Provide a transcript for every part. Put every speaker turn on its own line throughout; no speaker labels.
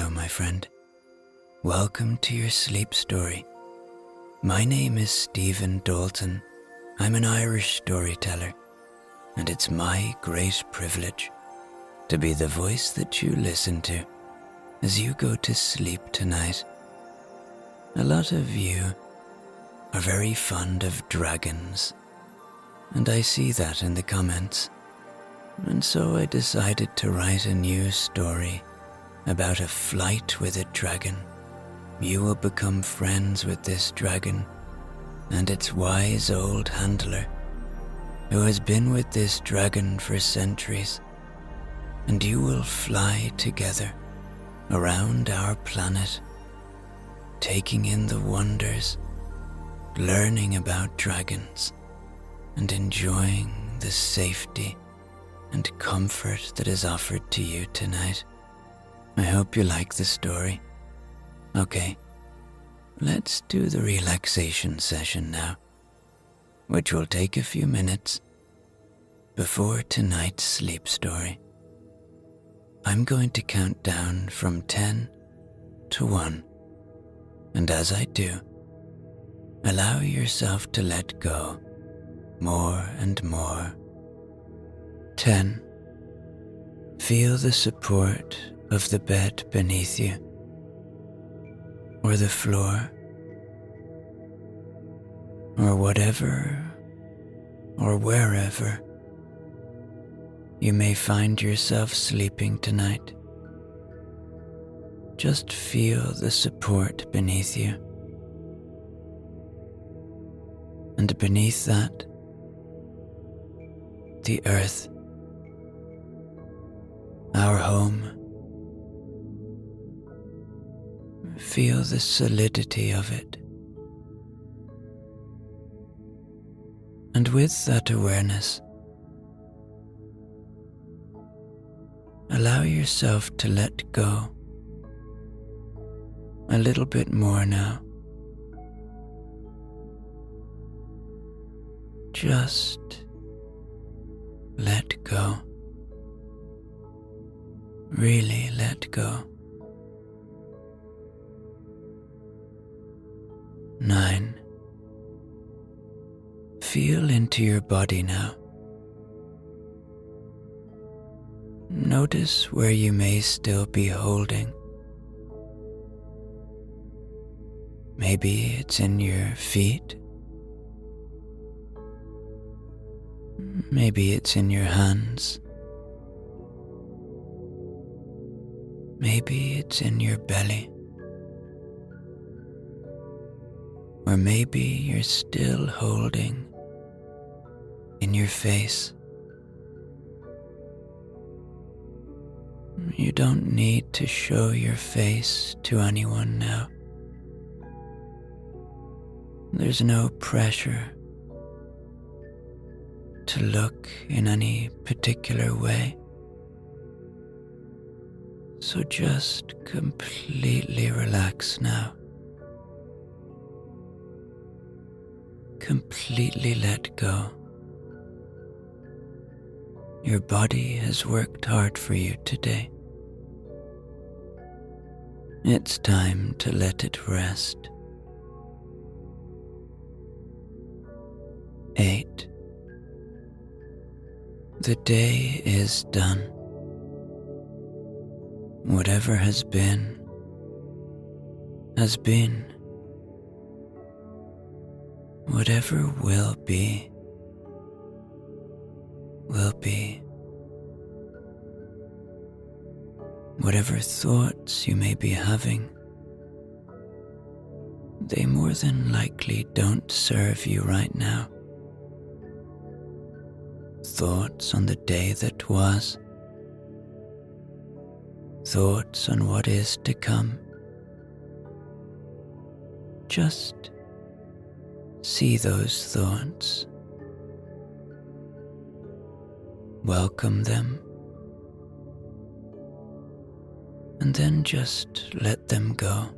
Hello, my friend. Welcome to your sleep story. My name is Stephen Dalton. I'm an Irish storyteller, and it's my great privilege to be the voice that you listen to as you go to sleep tonight. A lot of you are very fond of dragons, and I see that in the comments. And so I decided to write a new story about a flight with a dragon. You will become friends with this dragon and its wise old handler, who has been with this dragon for centuries, and you will fly together around our planet, taking in the wonders, learning about dragons, and enjoying the safety and comfort that is offered to you tonight. I hope you like the story. Okay, let's do the relaxation session now, which will take a few minutes before tonight's sleep story. I'm going to count down from 10 to 1, and as I do, allow yourself to let go more and more. 10. Feel the support of the bed beneath you, or the floor, or whatever or wherever you may find yourself sleeping tonight. Just feel the support beneath you. And beneath that, the earth, our home. Feel the solidity of it. And with that awareness, allow yourself to let go a little bit more now. Just let go. Really let go. 9. Feel into your body now. Notice where you may still be holding. Maybe it's in your feet. Maybe it's in your hands. Maybe it's in your belly. Or maybe you're still holding in your face. You don't need to show your face to anyone now. There's no pressure to look in any particular way. So just completely relax now. Completely let go. Your body has worked hard for you today. It's time to let it rest. 8. The day is done. Whatever has been, has been. Whatever will be, will be. Whatever thoughts you may be having, they more than likely don't serve you right now. Thoughts on the day that was, thoughts on what is to come. Just see those thoughts. Welcome them. And then just let them go.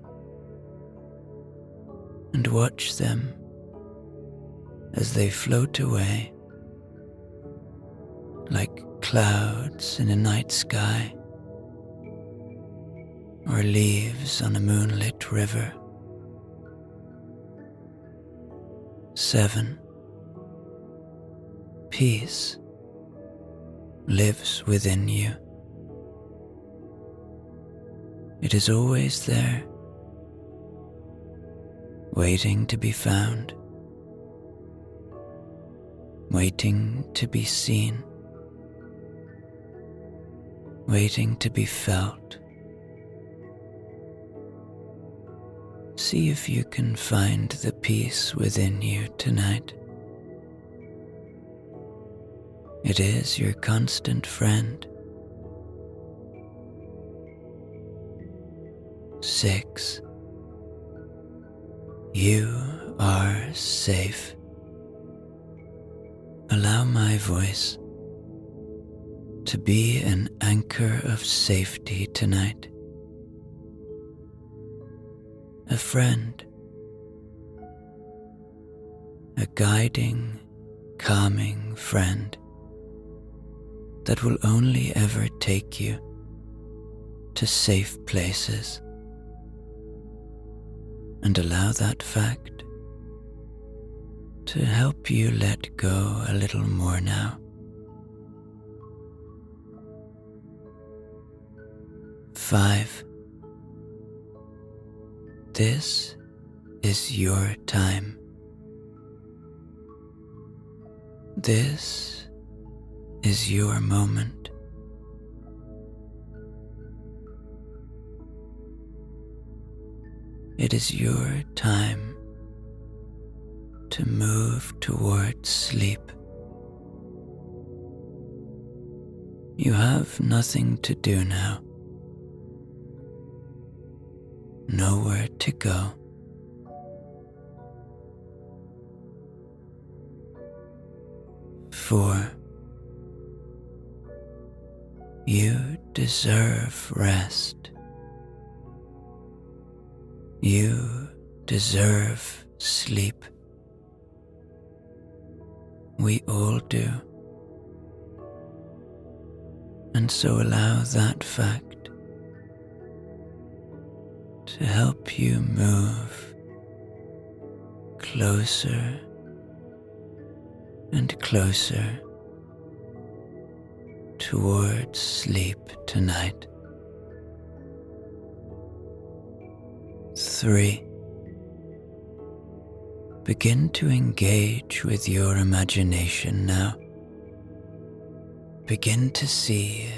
And watch them as they float away like clouds in a night sky. or leaves on a moonlit river. 7. Peace lives within you. It is always there, waiting to be found, waiting to be seen, waiting to be felt. See if you can find the peace within you tonight. It is your constant friend. 6. You are safe. Allow my voice to be an anchor of safety tonight. A friend, a guiding, calming friend that will only ever take you to safe places, and allow that fact to help you let go a little more now. 5. This is your time. This is your moment. It is your time to move towards sleep. You have nothing to do now, nowhere to go. 4. You deserve rest. You deserve sleep. We all do. And so allow that fact to help you move closer and closer towards sleep tonight. 3. Begin to engage with your imagination now. Begin to see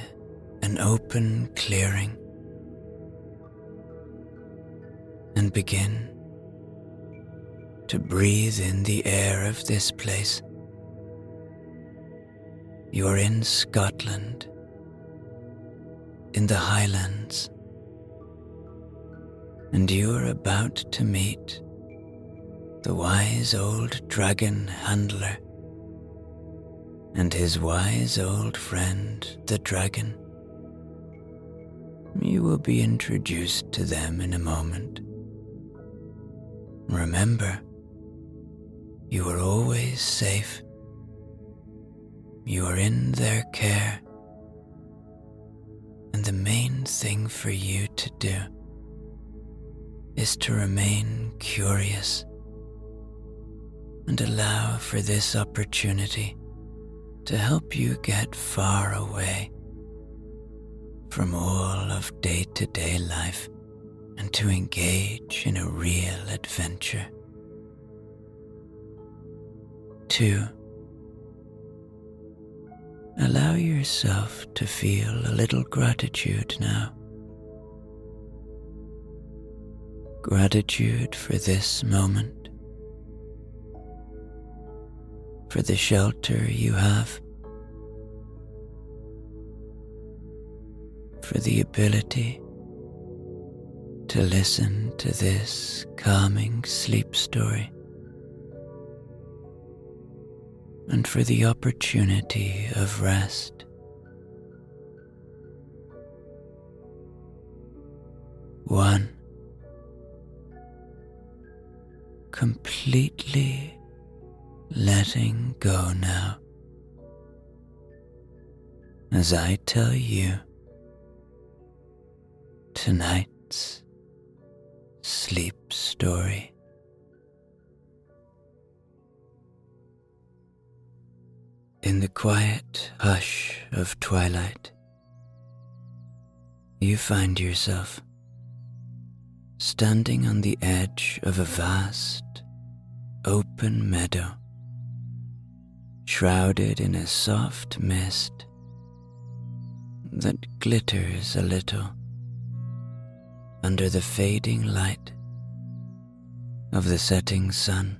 an open clearing and begin to breathe in the air of this place. You are in Scotland, in the Highlands, and you are about to meet the wise old dragon handler and his wise old friend, the dragon. You will be introduced to them in a moment. Remember, you are always safe. You are in their care, and the main thing for you to do is to remain curious and allow for this opportunity to help you get far away from all of day-to-day life and to engage in a real adventure. 2. Allow yourself to feel a little gratitude now. Gratitude for this moment, for the shelter you have, for the ability to listen to this calming sleep story, and for the opportunity of rest. 1. Completely letting go now. As I tell you tonight's sleep story. In the quiet hush of twilight, you find yourself standing on the edge of a vast, open meadow, shrouded in a soft mist that glitters a little under the fading light of the setting sun.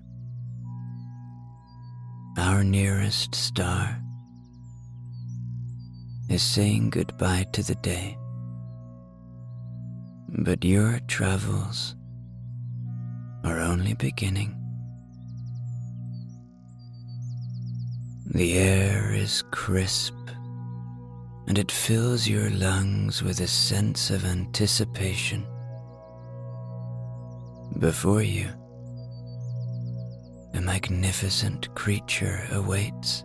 Our nearest star is saying goodbye to the day, but your travels are only beginning. The air is crisp, and it fills your lungs with a sense of anticipation. Before you, a magnificent creature awaits.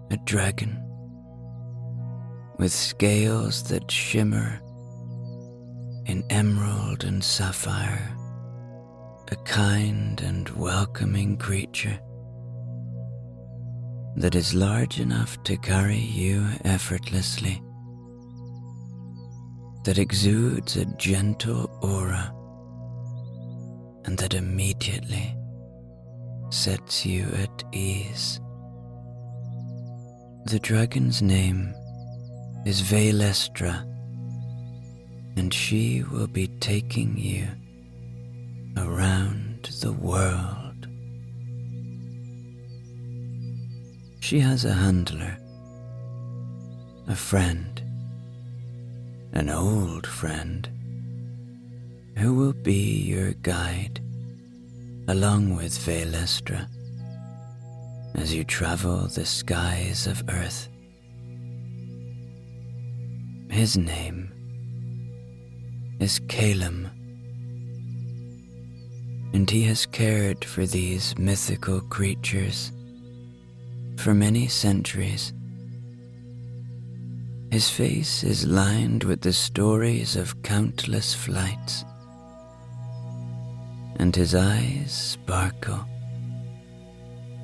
A dragon with scales that shimmer in emerald and sapphire, a kind and welcoming creature that is large enough to carry you effortlessly, that exudes a gentle aura, and that immediately sets you at ease. The dragon's name is Vaelestra, and she will be taking you around the world. She has a handler, a friend, an old friend, who will be your guide along with Vaelestra as you travel the skies of Earth. His name is Caelum, and he has cared for these mythical creatures for many centuries. His face is lined with the stories of countless flights, and his eyes sparkle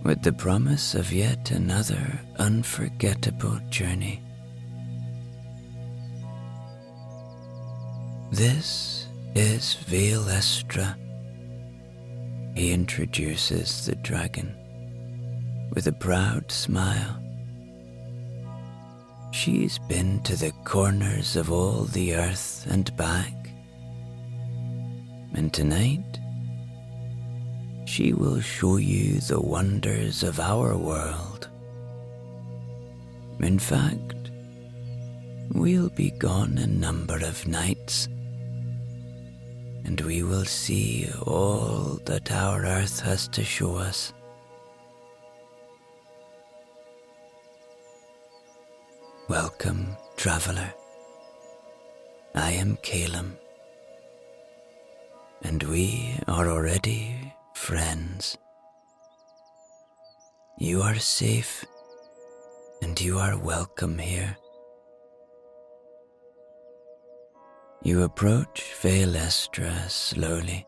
with the promise of yet another unforgettable journey. This is Vaelestra, he introduces the dragon with a proud smile. She's been to the corners of all the earth and back, and tonight she will show you the wonders of our world. In fact, we'll be gone a number of nights, and we will see all that our earth has to show us. Welcome, traveler. I am Caelum, and we are already friends. You are safe, and you are welcome here. You approach Vaelestra slowly,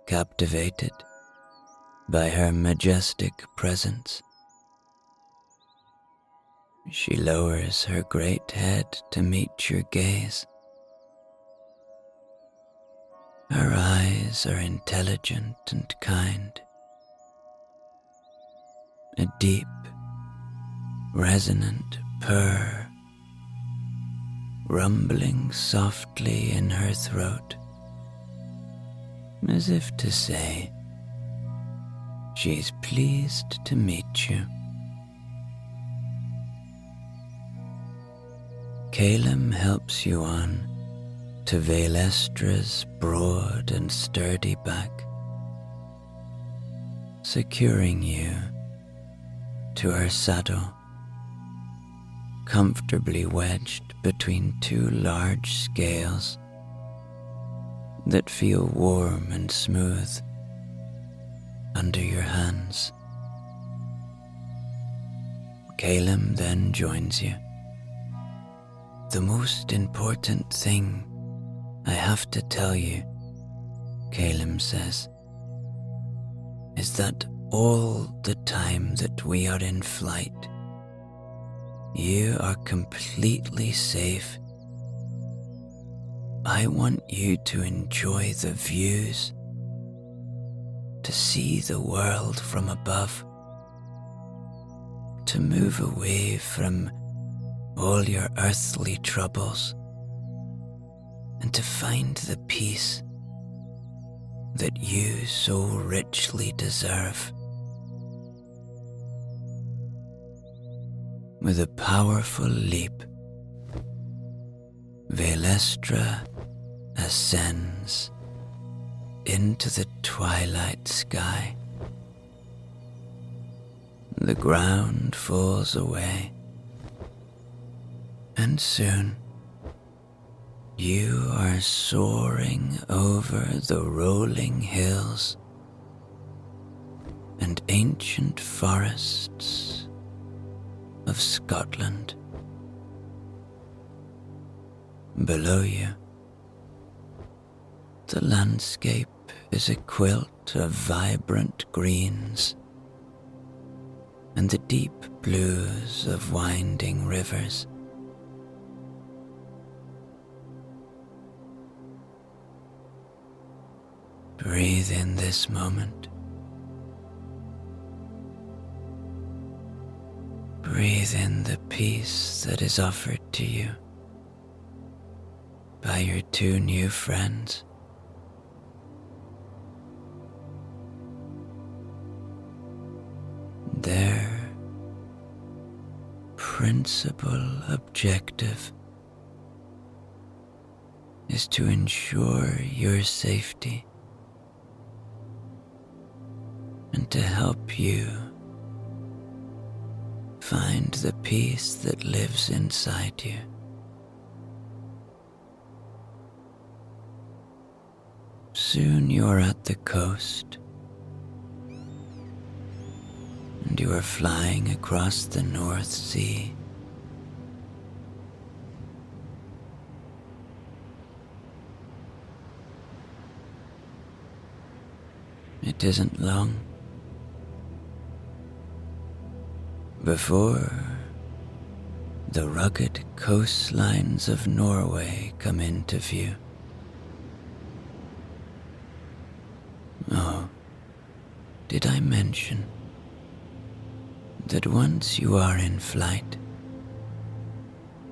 captivated by her majestic presence. She lowers her great head to meet your gaze. Her eyes are intelligent and kind. A deep, resonant purr rumbling softly in her throat, as if to say she's pleased to meet you. Caelum helps you on to Vaelestra's broad and sturdy back, securing you to her saddle, comfortably wedged between two large scales that feel warm and smooth under your hands. Caelum then joins you, The most important thing I have to tell you, Caelum says, is that all the time that we are in flight, you are completely safe. I want you to enjoy the views, to see the world from above, to move away from all your earthly troubles, and to find the peace that you so richly deserve. With a powerful leap, Vaelestra ascends into the twilight sky. The ground falls away, and soon you are soaring over the rolling hills and ancient forests of Scotland. Below you, the landscape is a quilt of vibrant greens and the deep blues of winding rivers. Breathe in this moment. Breathe in the peace that is offered to you by your two new friends. Their principal objective is to ensure your safety and to help you find the peace that lives inside you. Soon you are at the coast, and you are flying across the North Sea. It isn't long before the rugged coastlines of Norway come into view. Oh, did I mention that once you are in flight,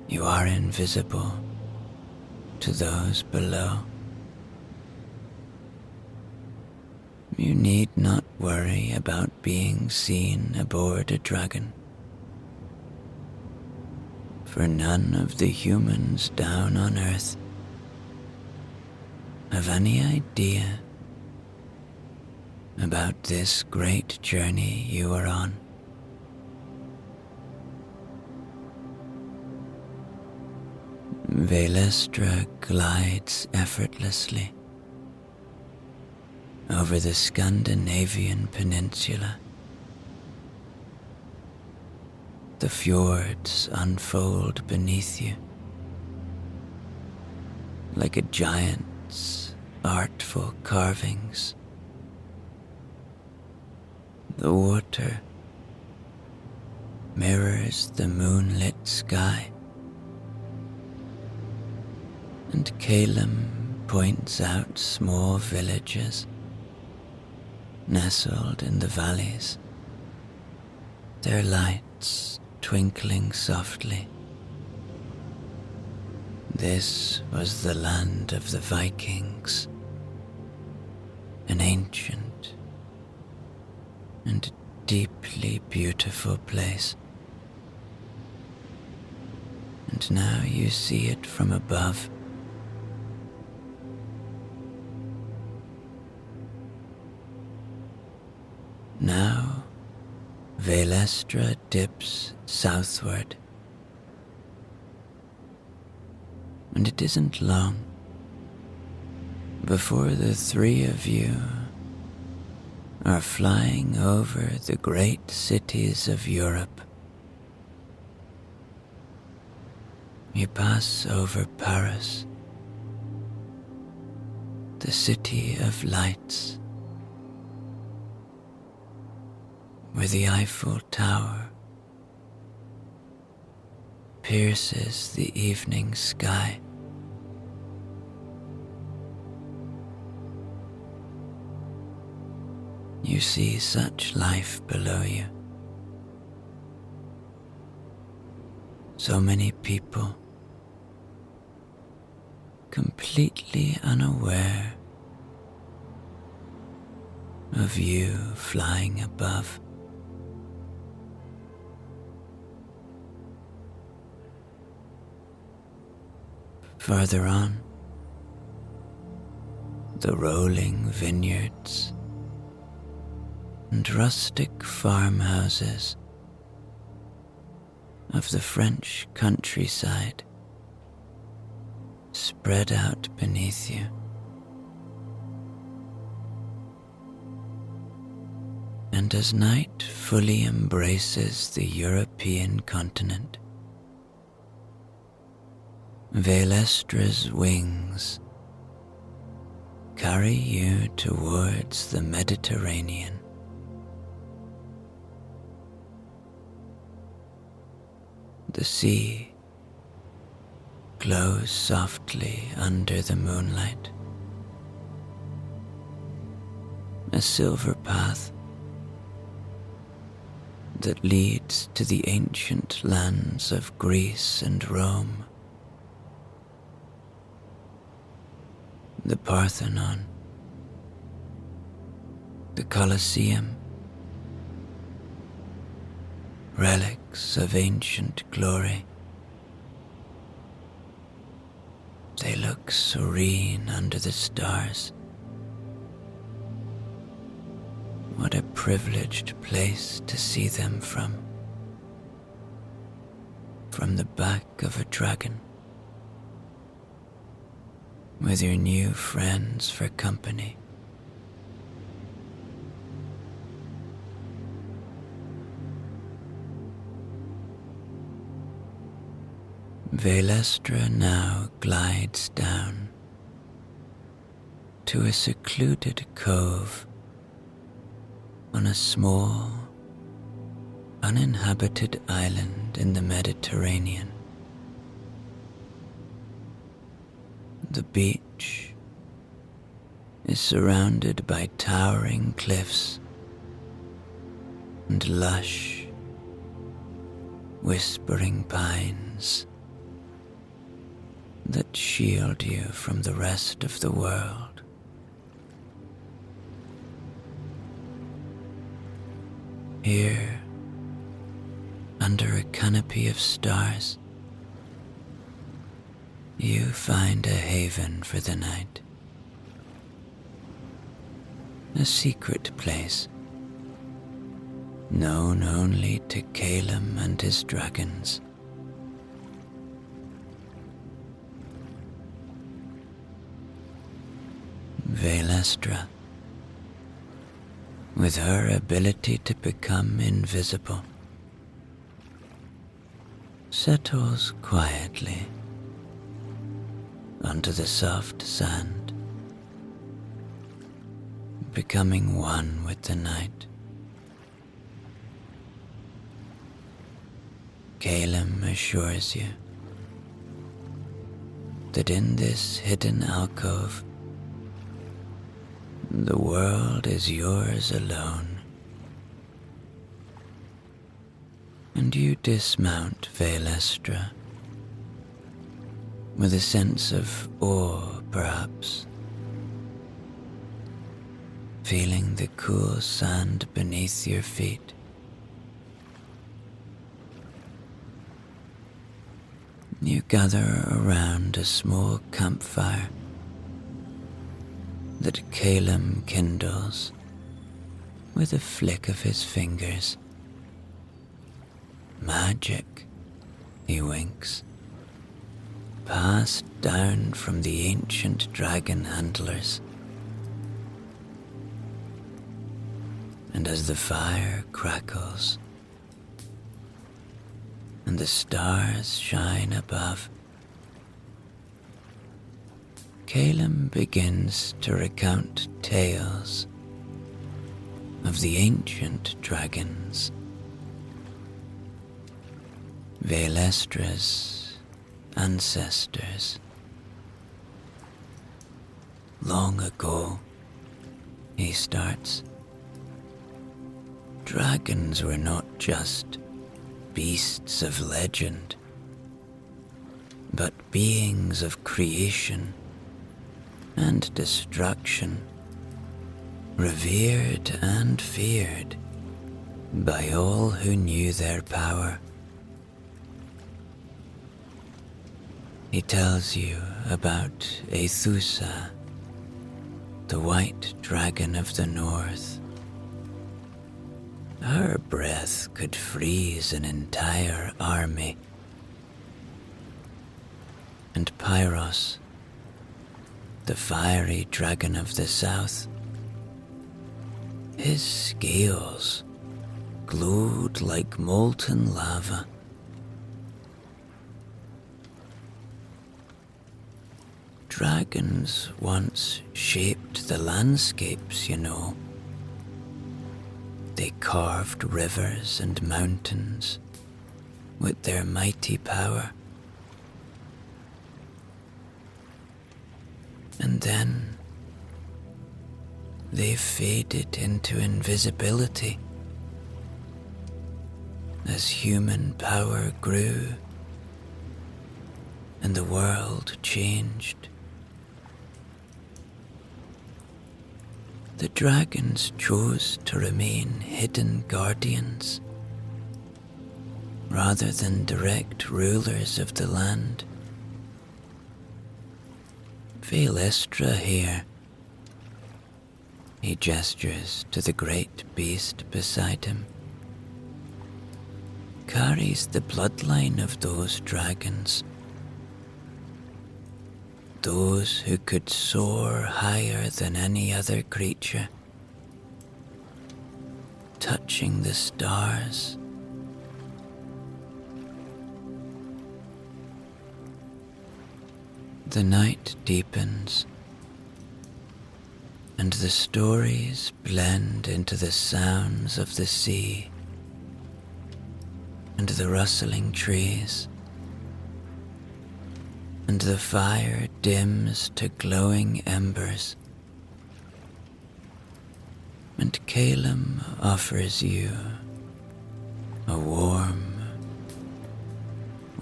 you are invisible to those below? You need not worry about being seen aboard a dragon, for none of the humans down on Earth have any idea about this great journey you are on. Vaelestra glides effortlessly over the Scandinavian peninsula. The fjords unfold beneath you like a giant's artful carvings. The water mirrors the moonlit sky, and Caelum points out small villages nestled in the valleys, their lights twinkling softly. This was the land of the Vikings, an ancient and deeply beautiful place. And now you see it from above. Now, Vaelestra dips southward, and it isn't long before the three of you are flying over the great cities of Europe. You pass over Paris, the city of lights, where the Eiffel Tower pierces the evening sky. You see such life below you. So many people completely unaware of you flying above. Farther on, the rolling vineyards and rustic farmhouses of the French countryside spread out beneath you. And as night fully embraces the European continent, Vaelestra's wings carry you towards the Mediterranean. The sea glows softly under the moonlight, a silver path that leads to the ancient lands of Greece and Rome. The Parthenon, the Colosseum, relics of ancient glory. They look serene under the stars. What a privileged place to see them from the back of a dragon, with your new friends for company. Vaelestra now glides down to a secluded cove on a small, uninhabited island in the Mediterranean. The beach is surrounded by towering cliffs and lush, whispering pines that shield you from the rest of the world. Here, under a canopy of stars, you find a haven for the night, a secret place known only to Caelum and his dragons. Vaelestra, with her ability to become invisible, settles quietly onto the soft sand, becoming one with the night. Caelum assures you that in this hidden alcove, the world is yours alone, and you dismount Vaelestra with a sense of awe, perhaps, feeling the cool sand beneath your feet. You gather around a small campfire that Caelum kindles with a flick of his fingers. Magic, he winks, passed down from the ancient dragon handlers. And as the fire crackles and the stars shine above, Caelum begins to recount tales of the ancient dragons, Vaelestra's ancestors. Long ago, he starts, dragons were not just beasts of legend, but beings of creation and destruction, revered and feared by all who knew their power. He tells you about Aethusa, the white dragon of the north. Her breath could freeze an entire army. And Pyros, the fiery dragon of the south, his scales glowed like molten lava. Dragons once shaped the landscapes, you know. They carved rivers and mountains with their mighty power. And then they faded into invisibility as human power grew and the world changed. The dragons chose to remain hidden guardians rather than direct rulers of the land. Vaelestra here, he gestures to the great beast beside him, carries the bloodline of those dragons, those who could soar higher than any other creature, touching the stars. The night deepens, and the stories blend into the sounds of the sea and the rustling trees, and the fire dims to glowing embers, and Caelum offers you a warm,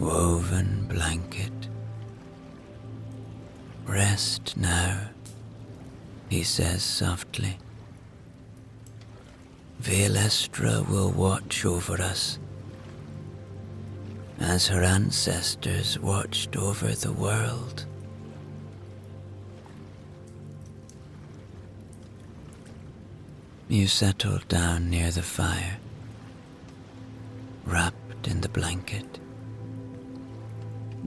woven blanket. Rest now, he says softly. Vaelestra will watch over us, as her ancestors watched over the world. You settle down near the fire, wrapped in the blanket.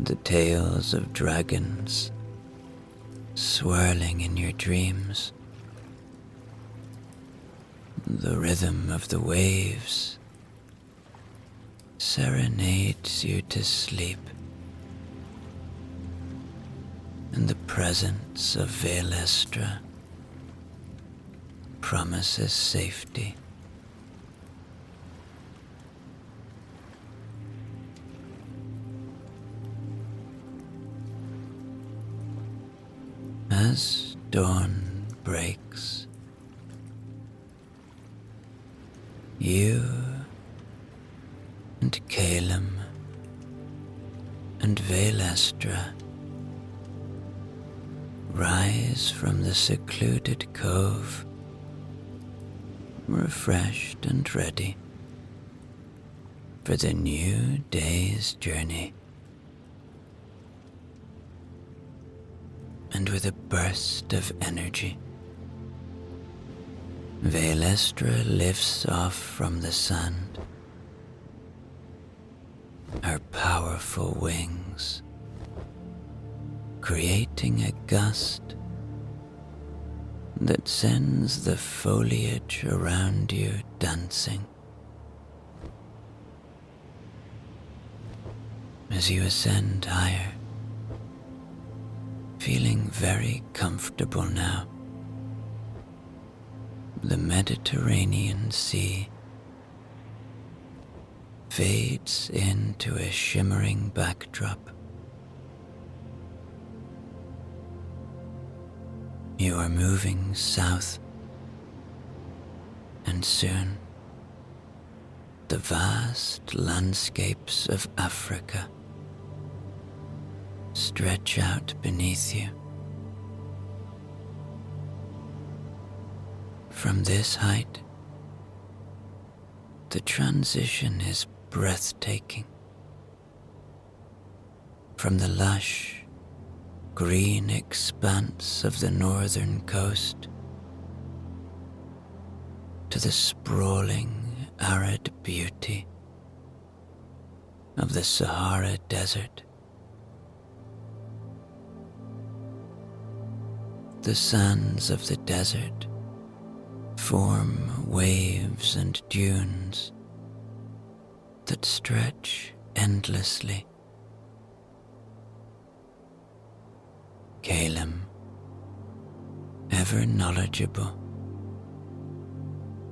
The tales of dragons swirling in your dreams, the rhythm of the waves serenades you to sleep, and the presence of Vaelestra promises safety. As dawn breaks, you and Caelum and Vaelestra rise from the secluded cove, refreshed and ready for the new day's journey. And with a burst of energy, Vaelestra lifts off from the sand, her powerful wings creating a gust that sends the foliage around you dancing. As you ascend higher, feeling very comfortable now. The Mediterranean Sea fades into a shimmering backdrop. You are moving south, and soon the vast landscapes of Africa stretch out beneath you. From this height, the transition is breathtaking. From the lush, green expanse of the northern coast to the sprawling, arid beauty of the Sahara Desert. The sands of the desert form waves and dunes that stretch endlessly. Caelum, ever knowledgeable,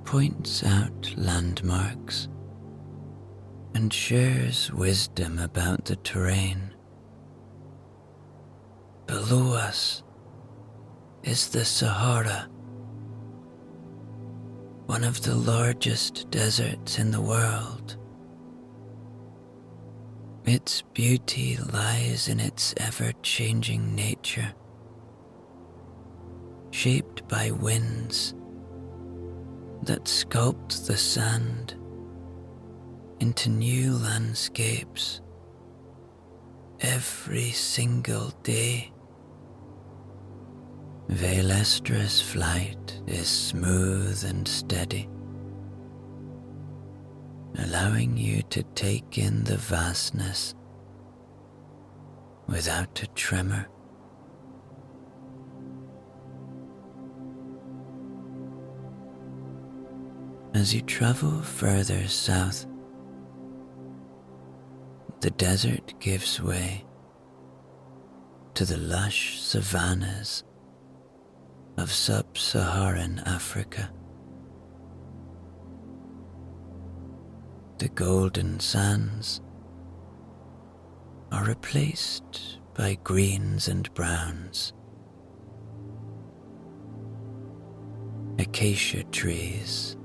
points out landmarks and shares wisdom about the terrain. Below us is the Sahara, one of the largest deserts in the world. Its beauty lies in its ever-changing nature, shaped by winds that sculpt the sand into new landscapes every single day. Vaelestra's flight is smooth and steady, allowing you to take in the vastness without a tremor. As you travel further south, the desert gives way to the lush savannas of sub-Saharan Africa. The golden sands are replaced by greens and browns. Acacia trees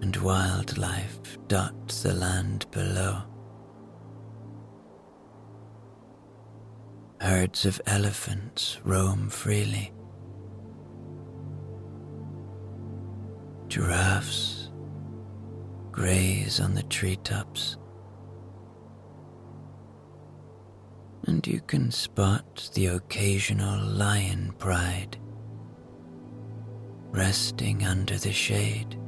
and wildlife dot the land below. Herds of elephants roam freely. Giraffes graze on the treetops, and you can spot the occasional lion pride resting under the shade.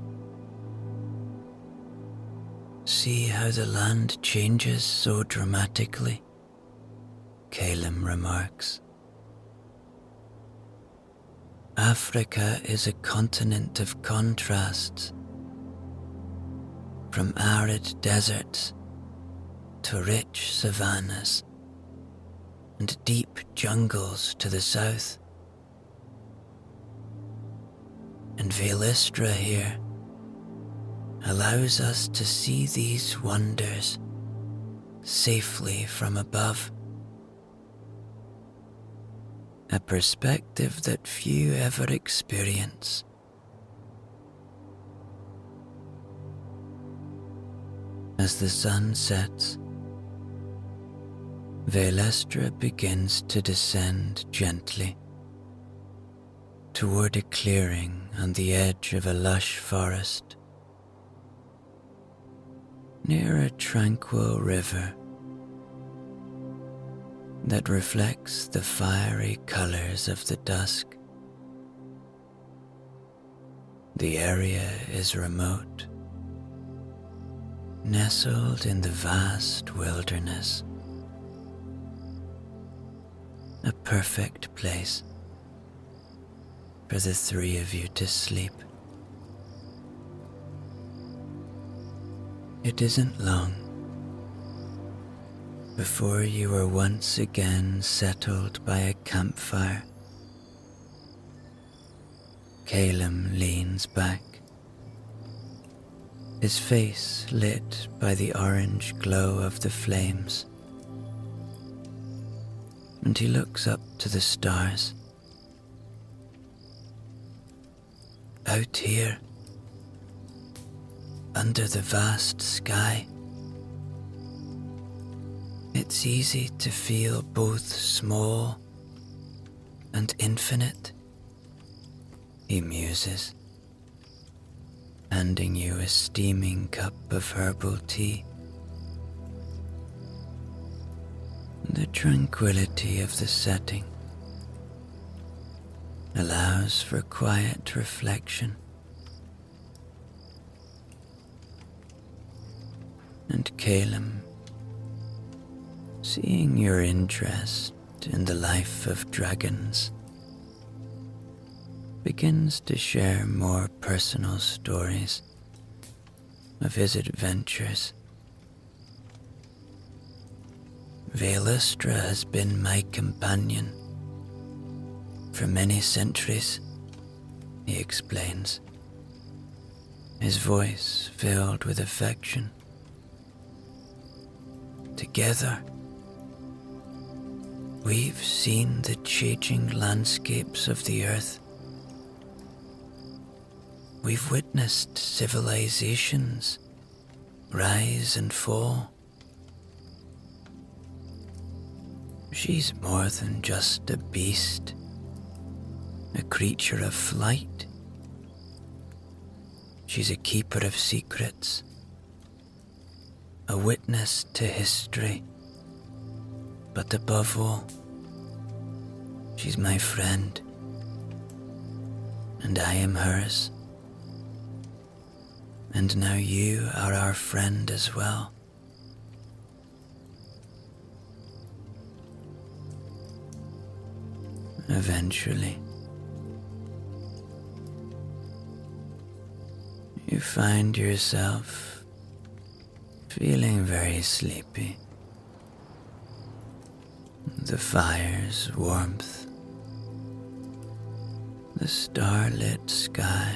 See how the land changes so dramatically, Caelum remarks. Africa is a continent of contrasts, from arid deserts to rich savannas and deep jungles to the south. And Vaelestra here allows us to see these wonders safely from above. A perspective that few ever experience. As the sun sets, Vaelestra begins to descend gently toward a clearing on the edge of a lush forest, near a tranquil river that reflects the fiery colors of the dusk. The area is remote, nestled in the vast wilderness, a perfect place for the three of you to sleep. It isn't long before you were once again settled by a campfire, Caelum leans back, his face lit by the orange glow of the flames, and he looks up to the stars. Out here, under the vast sky, it's easy to feel both small and infinite, he muses, handing you a steaming cup of herbal tea. The tranquility of the setting allows for quiet reflection, and Caelum, seeing your interest in the life of dragons, begins to share more personal stories of his adventures. Vaelestra has been my companion for many centuries, he explains, his voice filled with affection. Together, we've seen the changing landscapes of the earth. We've witnessed civilizations rise and fall. She's more than just a beast, a creature of flight. She's a keeper of secrets, a witness to history, but above all, she's my friend, and I am hers. And now you are our friend as well. Eventually, you find yourself feeling very sleepy. The fire's warmth, the starlit sky,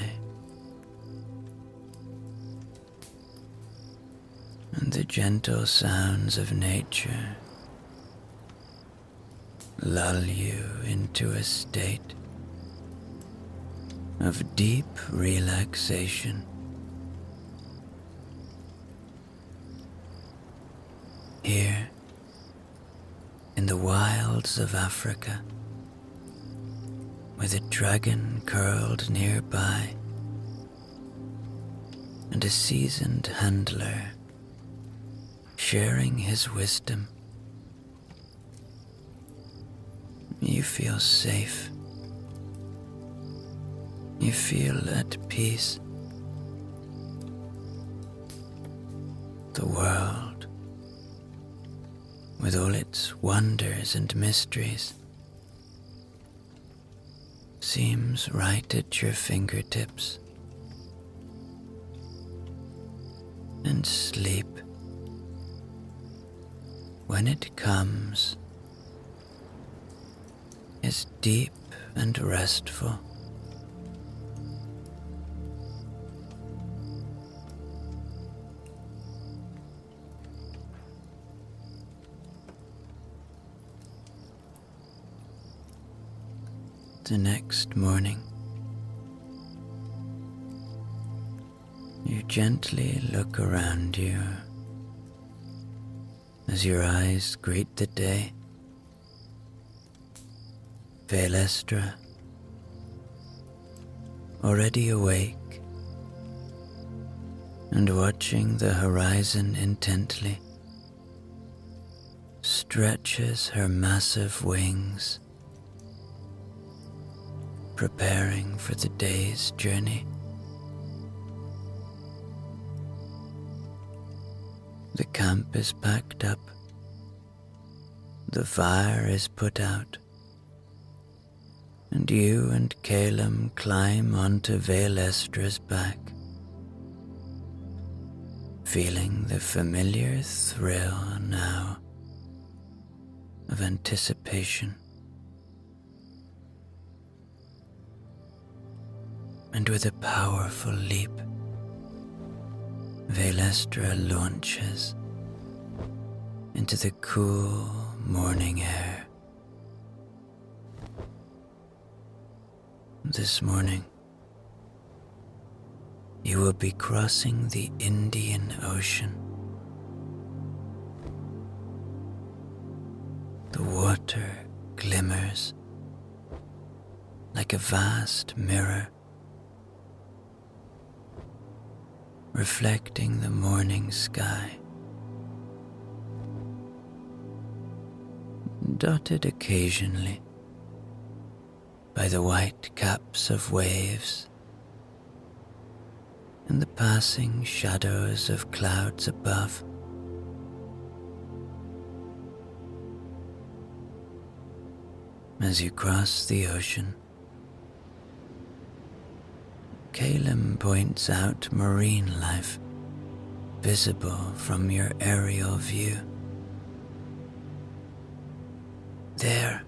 and the gentle sounds of nature lull you into a state of deep relaxation. Here, in the wilds of Africa, with a dragon curled nearby and a seasoned handler sharing his wisdom, you feel safe. You feel at peace. The world, with all its wonders and mysteries, seems right at your fingertips. And sleep, when it comes, is deep and restful. The next morning, you gently look around you as your eyes greet the day. Vaelestra, already awake and watching the horizon intently, stretches her massive wings, preparing for the day's journey. The camp is packed up, the fire is put out, and you and Caelum climb onto Vaelestra's back, feeling the familiar thrill now of anticipation. And with a powerful leap, Vaelestra launches into the cool morning air. This morning, you will be crossing the Indian Ocean. The water glimmers like a vast mirror, reflecting the morning sky, dotted occasionally by the white caps of waves and the passing shadows of clouds above. As you cross the ocean, Caelum points out marine life visible from your aerial view. There,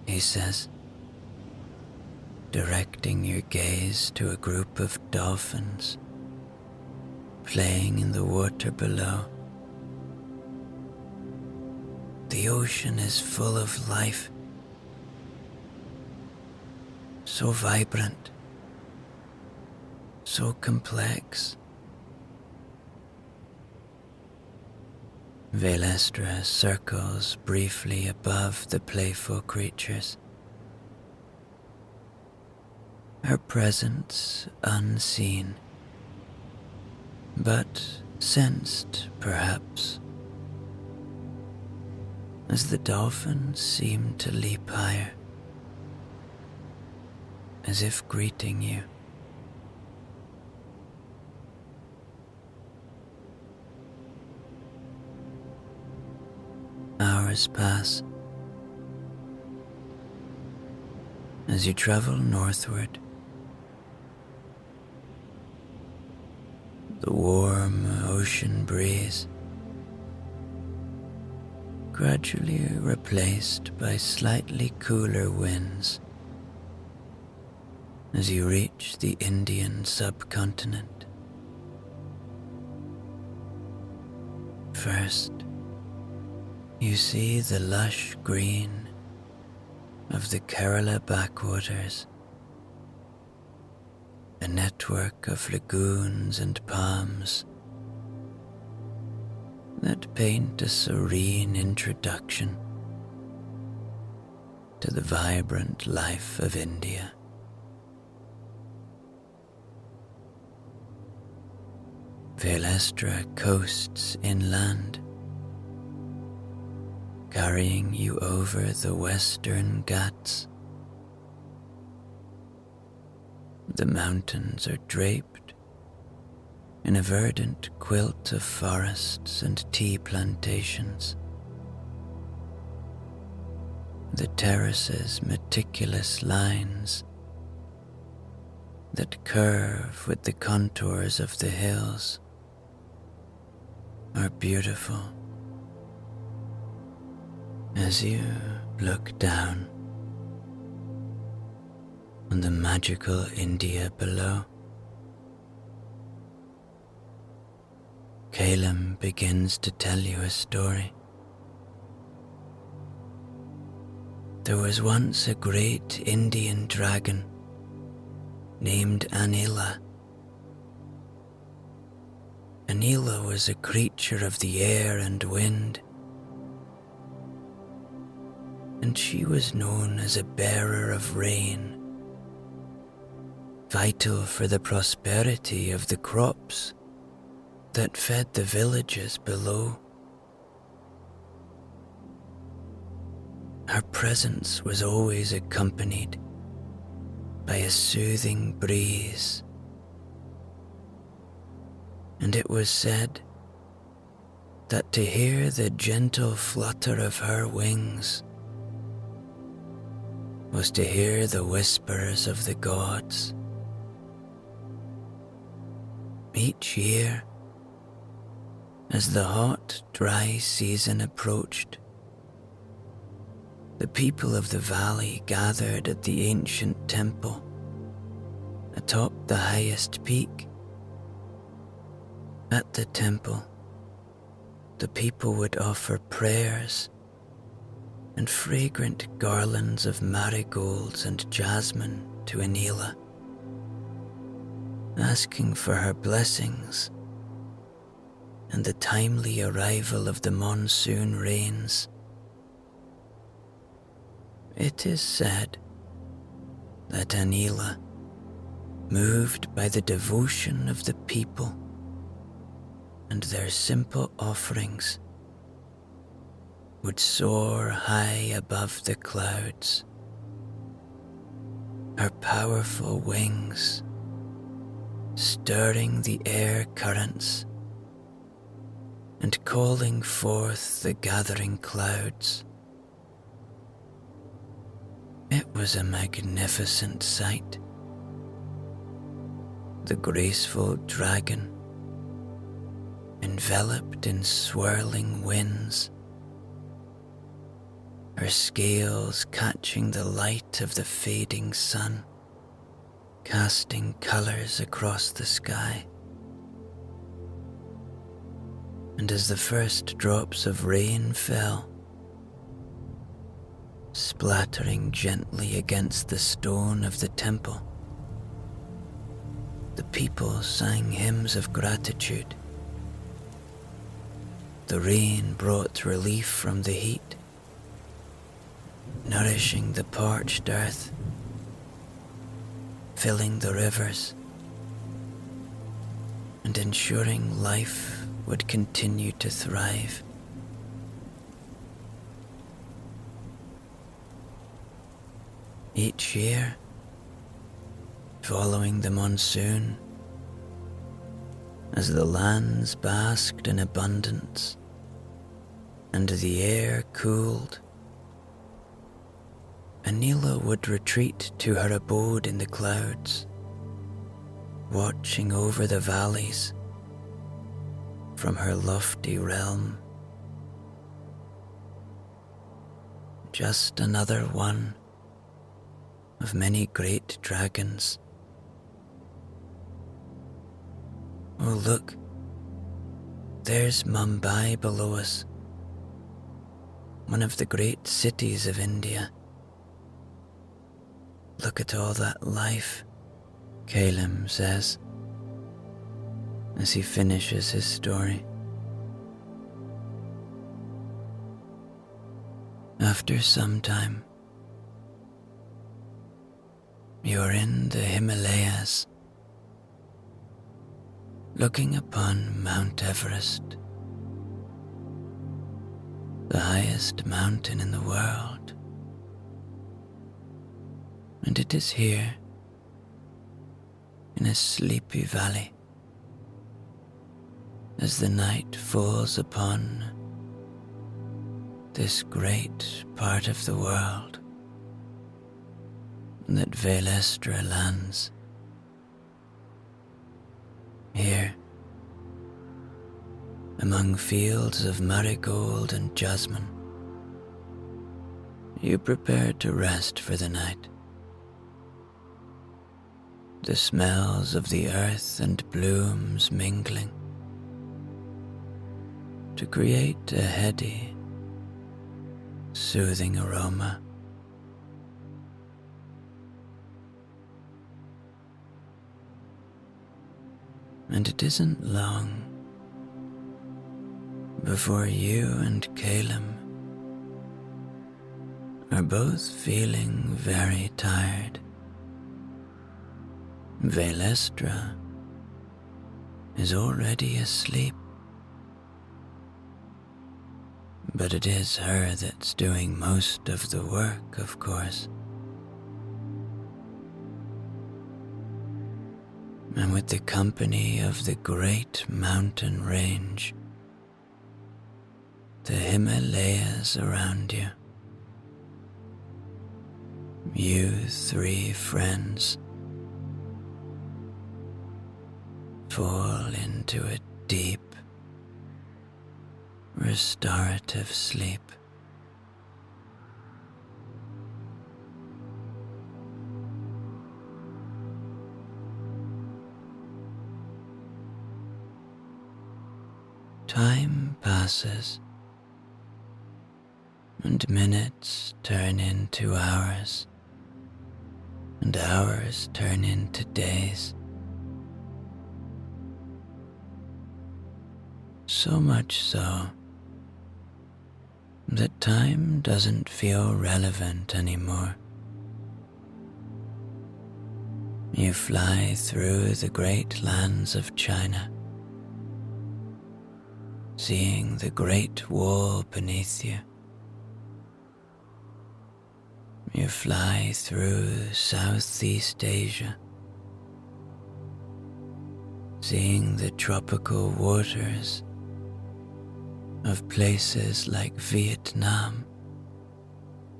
he says, directing your gaze to a group of dolphins playing in the water below. The ocean is full of life, so vibrant, so complex. Vaelestra circles briefly above the playful creatures, her presence unseen, but sensed perhaps, as the dolphins seem to leap higher, as if greeting you. Hours pass as you travel northward. The warm ocean breeze, gradually replaced by slightly cooler winds as you reach the Indian subcontinent. First, you see the lush green of the Kerala backwaters, a network of lagoons and palms that paint a serene introduction to the vibrant life of India. Vaelestra coasts inland, carrying you over the western Ghats. The mountains are draped in a verdant quilt of forests and tea plantations. The terraces' meticulous lines that curve with the contours of the hills are beautiful. As you look down on the magical India below, Caelum begins to tell you a story. There was once a great Indian dragon named Anila. Anila was a creature of the air and wind, and she was known as a bearer of rain, vital for the prosperity of the crops that fed the villages below. Her presence was always accompanied by a soothing breeze, and it was said that to hear the gentle flutter of her wings was to hear the whispers of the gods. Each year, as the hot, dry season approached, The people of the valley gathered at the ancient temple atop the highest peak. At the temple, the people would offer prayers and fragrant garlands of marigolds and jasmine to Anila, asking for her blessings and the timely arrival of the monsoon rains. It is said that Anila, moved by the devotion of the people and their simple offerings, would soar high above the clouds, her powerful wings stirring the air currents and calling forth the gathering clouds. It was a magnificent sight. The graceful dragon, enveloped in swirling winds, her scales catching the light of the fading sun, casting colours across the sky. And as the first drops of rain fell, splattering gently against the stone of the temple, the people sang hymns of gratitude. The rain brought relief from the heat, nourishing the parched earth, filling the rivers, and ensuring life would continue to thrive. Each year, following the monsoon, as the lands basked in abundance and the air cooled, Anila would retreat to her abode in the clouds, watching over the valleys from her lofty realm. Just another one of many great dragons. Oh look, there's Mumbai below us, one of the great cities of India. Look at all that life, Caelum says, as he finishes his story. After some time, you're in the Himalayas, looking upon Mount Everest, the highest mountain in the world. And it is here, in a sleepy valley, as the night falls upon this great part of the world, that Vaelestra lands. Here, among fields of marigold and jasmine, you prepare to rest for the night. The smells of the earth and blooms mingling to create a heady, soothing aroma. And it isn't long before you and Caelum are both feeling very tired. Vaelestra is already asleep, but it is her that's doing most of the work, of course. And with the company of the great mountain range, the Himalayas around you, you three friends fall into a deep, restorative sleep. Time passes, and minutes turn into hours, and hours turn into days. So much so that time doesn't feel relevant anymore. You fly through the great lands of China, seeing the Great Wall beneath you. You fly through Southeast Asia, seeing the tropical waters of places like Vietnam,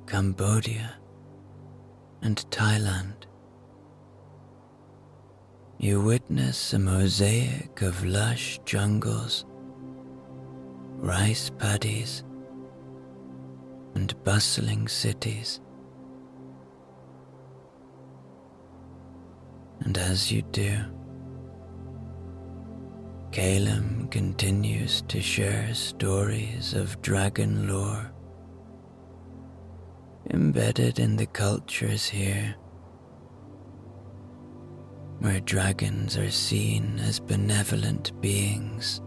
Cambodia, and Thailand. You witness a mosaic of lush jungles, rice paddies, and bustling cities. And as you do, Caelum continues to share stories of dragon lore embedded in the cultures here, where dragons are seen as benevolent beings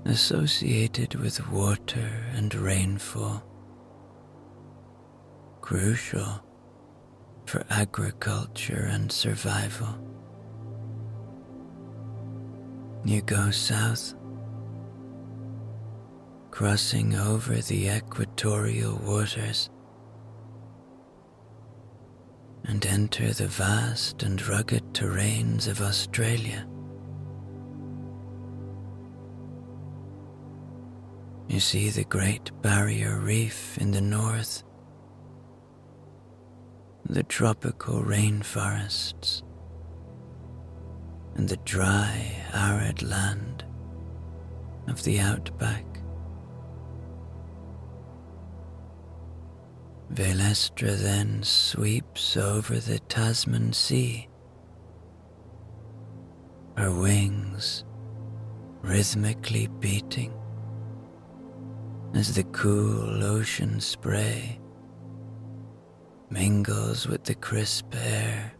associated with water and rainfall, crucial for agriculture and survival. You go south, crossing over the equatorial waters, and enter the vast and rugged terrains of Australia. You see the Great Barrier Reef in the north, the tropical rainforests, and the dry, arid land of the outback. Vaelestra then sweeps over the Tasman Sea, her wings rhythmically beating as the cool ocean spray mingles with the crisp air.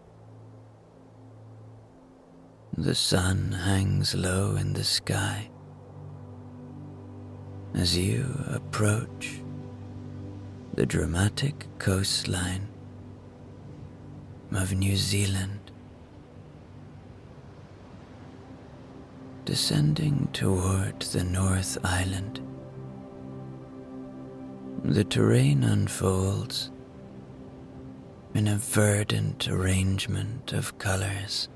The sun hangs low in the sky as you approach the dramatic coastline of New Zealand. Descending toward the North Island, the terrain unfolds in a verdant arrangement of colors.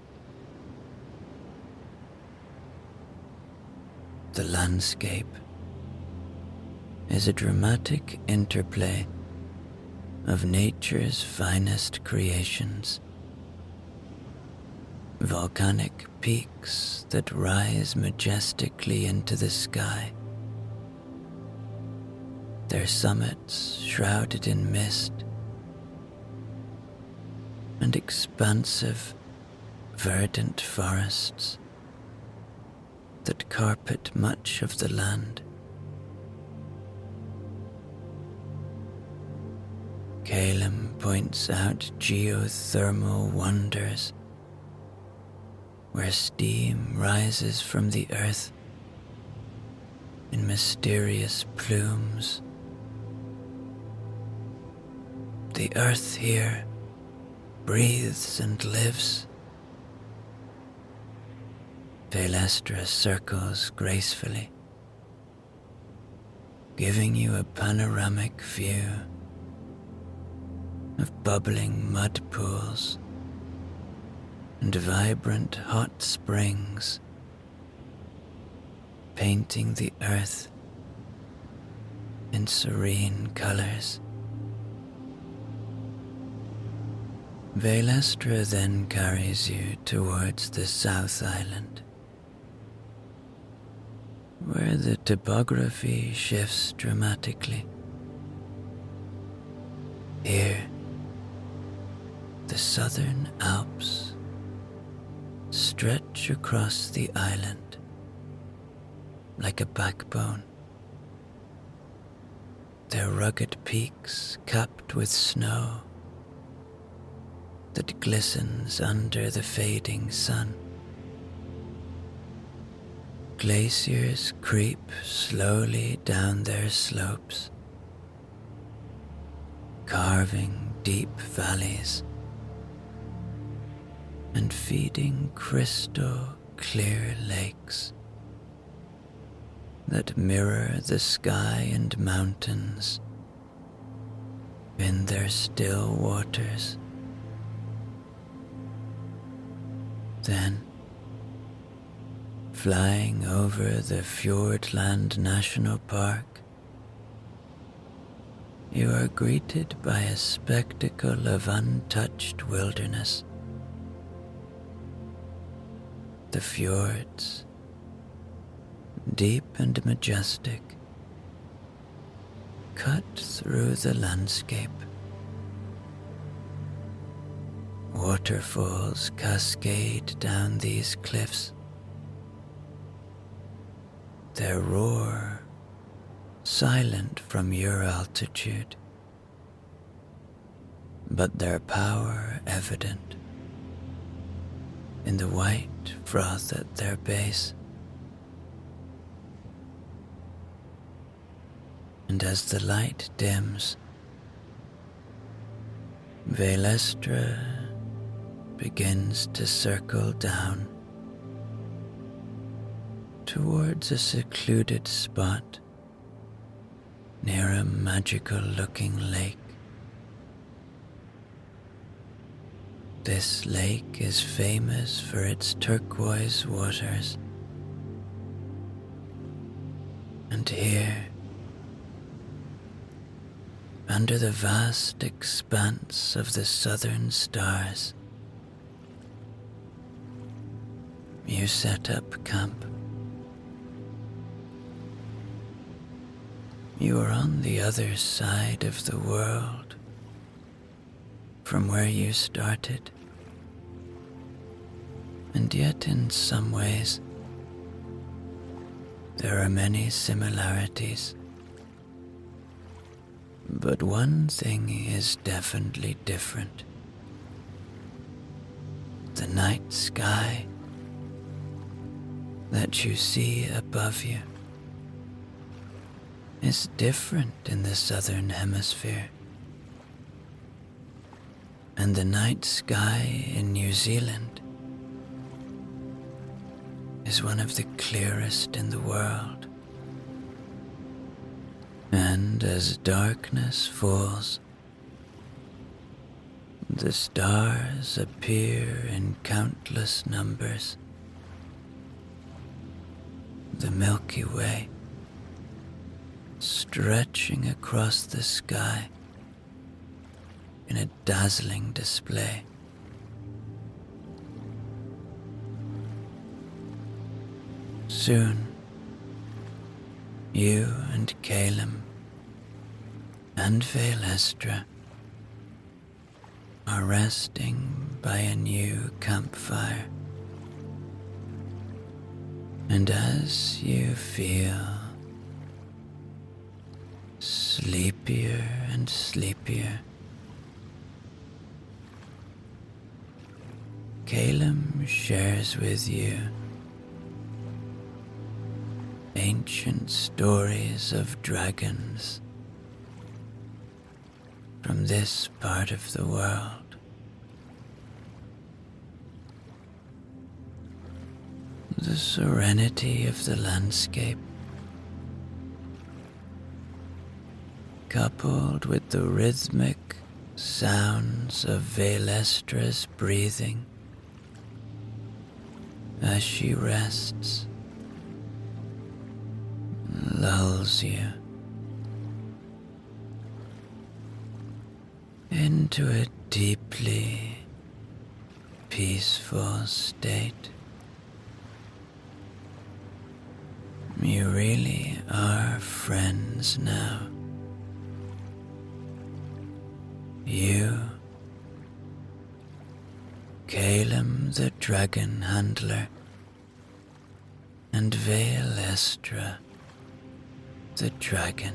The landscape is a dramatic interplay of nature's finest creations. Volcanic peaks that rise majestically into the sky, their summits shrouded in mist, and expansive, verdant forests that carpet much of the land. Caelum points out geothermal wonders where steam rises from the earth in mysterious plumes. The earth here breathes and lives. Vaelestra circles gracefully, giving you a panoramic view of bubbling mud pools and vibrant hot springs, painting the earth in serene colors. Vaelestra then carries you towards the South Island, where the topography shifts dramatically. Here, the southern Alps stretch across the island, like a backbone, their rugged peaks capped with snow that glistens under the fading sun. Glaciers creep slowly down their slopes, carving deep valleys and feeding crystal clear lakes that mirror the sky and mountains in their still waters. Then, flying over the Fjordland National Park, you are greeted by a spectacle of untouched wilderness. The fjords, deep and majestic, cut through the landscape. Waterfalls cascade down these cliffs, their roar silent from your altitude, but their power evident in the white froth at their base. And as the light dims, Vaelestra begins to circle down towards a secluded spot near a magical-looking lake. This lake is famous for its turquoise waters, and here, under the vast expanse of the southern stars, you set up camp. You are on the other side of the world from where you started, and yet in some ways there are many similarities. But one thing is definitely different. The night sky that you see above you is different in the southern hemisphere. And the night sky in New Zealand is one of the clearest in the world. And as darkness falls, the stars appear in countless numbers. The Milky Way stretching across the sky in a dazzling display. Soon, you and Caelum and Vaelestra are resting by a new campfire. And as you feel sleepier and sleepier, Caelum shares with you ancient stories of dragons from this part of the world. The serenity of the landscape, coupled with the rhythmic sounds of Vaelestra's breathing as she rests, lulls you into a deeply peaceful state. You really are friends now. You, Caelum the dragon handler, and Vaelestra, the dragon.